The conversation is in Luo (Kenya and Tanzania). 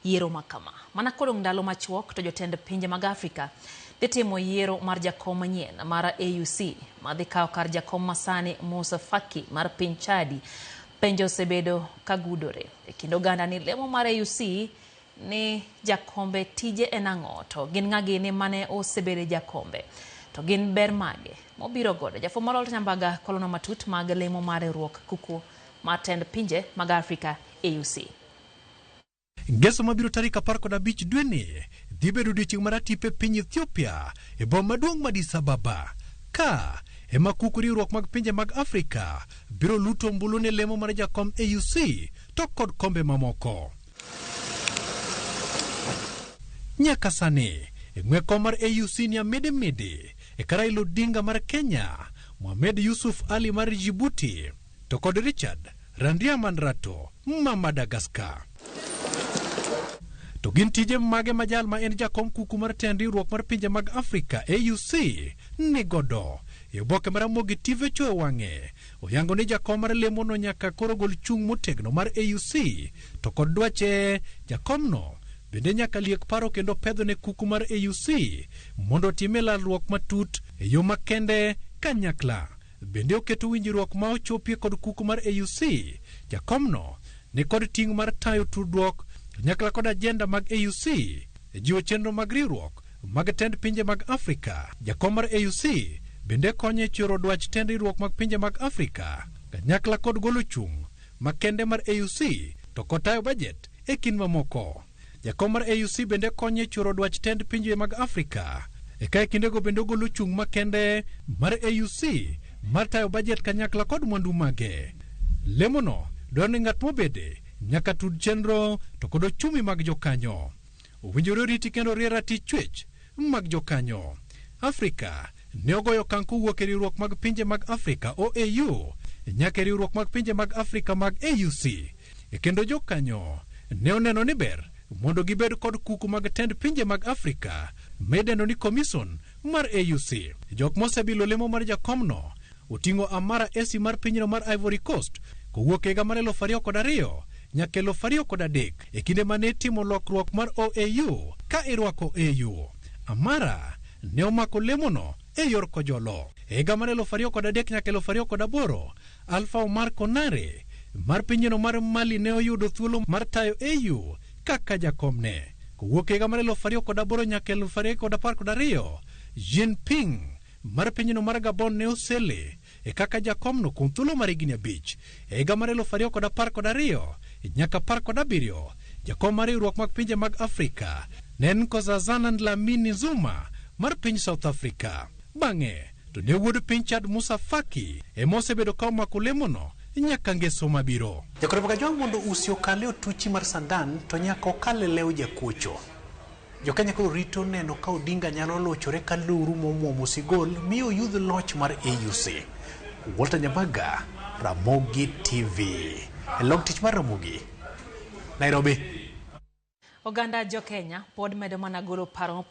yiero makama. Mana kodong ndalo machuok to jotend pinje mag Afrika timo yiero mar jakom manyien mar AUC madhi kawo kar jakom masani Musa Faki mar piny Chadi. Penjo osebedo kagudore e kind oganda ni lemo mar AUC ni jakombe tije en ang'o to gin ng'agini mane osebedo jakombe to gin ber mage mobiro godo. Jafwambo Molto Nyambaga kolono matut mag lemo mar riwruok kuku mar tend pinje mag Afrika AUC. Ngeso mabiro tarik 15 dwe ni dhi bedo odiechieng' mar atipe piny Ethiopia e boma maduong' Addis Ababa ka ema kuku riwruok mag pinje mag Afrika biro luto ombulu ne lemo mar jakom AUC to kod kombe mamoko. Nyaka sani ng'weko mar AUC ni amede e Raila Odinga mar Kenya, Mohamed Yusuf Ali mar Djibouti to kod Richard Randriamandrato ma Madagascar. To gin tije mage majal ma en jakom kuku mar tend riwruok mar pinje mag Afrika AUC ni godo e oboke mar Ramogi TV chwe wang'e oyango ni jakom mar lemo no nyaka koro gol chung' motegno mar AUC to kod dwache jakomno bende nyaka liek paro kendo pedho ne kuku mar AUC mondo time lalruok matut e yo makende kanyakla. Bende oketo winjruok ma ochopie kod kuku mar AUC jakomno ni kod ting' mar tayo tudruok nyakla kod agenda mag AUC e jiwo chenro mag riwruok mag tend pinje mag Afrika. Jakom mar AUC bende konye choro dwach tend riwruok mag pinje mag Afrika kanyakla kod golo chung' makende mar AUC to kod tayo budget e kin mamoko. Jakom mar AUC bende konye choro dwach tend pinje mag Afrika e kae kindego bende golo chung' makende mar AUC mar tayo budget kanyakla kod mwandu mage. Lemono dwaro ni ng'at mobede nyaka tud chenro to kod ochumi mag jokanyo. Owinjore riti kendo rie ratich chwech mag jokanyo. Afrika ne ogoyo okang' kowuok e riwruok mag pinje mag Afrika OAU nyaka e riwruok mag pinje mag Afrika mag AUC e kendo jokanyo ne oneno ni ber mondo gibed kod kuku mag tend pinje mag Afrika medeno ni Commission mar AUC. Jok mosebilo lemo mar jakomno oting'o Amara Esi mar pinyno mar Ivory Coast kowuok higa mar 2002 nyaka 2003 e kinde mane timo lokruok mar OAU ka irwako AU. Amara ne omako lemono e yor kojolo. E higa mar 2003 nyaka 2008 Alpha Omar Konare mar pinyno mar Mali ne oyudo thuolo mar tayo AU kaka jakomne. Kowuok higa mar 2008 nyaka 2012 Jinping mar pinyno mar Gabon ne osele e kaka jakomno kuom thuolo mar higni 5. E higa mar 2012 nyaka 2017 jakom mar riwruok mag pinje mag Afrika ne en Nkosazana Dlamini Zuma mar piny South Africa. Bang'e to ne wuod piny Chad Musa Faki emosebedo ka omako lemono nyaka ngeso mabiro. Jakorep Kajwang' mondo usi okale otuchi mar sandan to nyaka okale lew jakuocho. Jokenya koro rito neno ka Odinga nyalo lochore ka luru momuomo sigol miyo yudh loch mar AUC. Walter Nyambaga, Ramogi TV. E log tich mar Ramogi, Nairobi. Oganda jo Kenya pod medo mana golo paro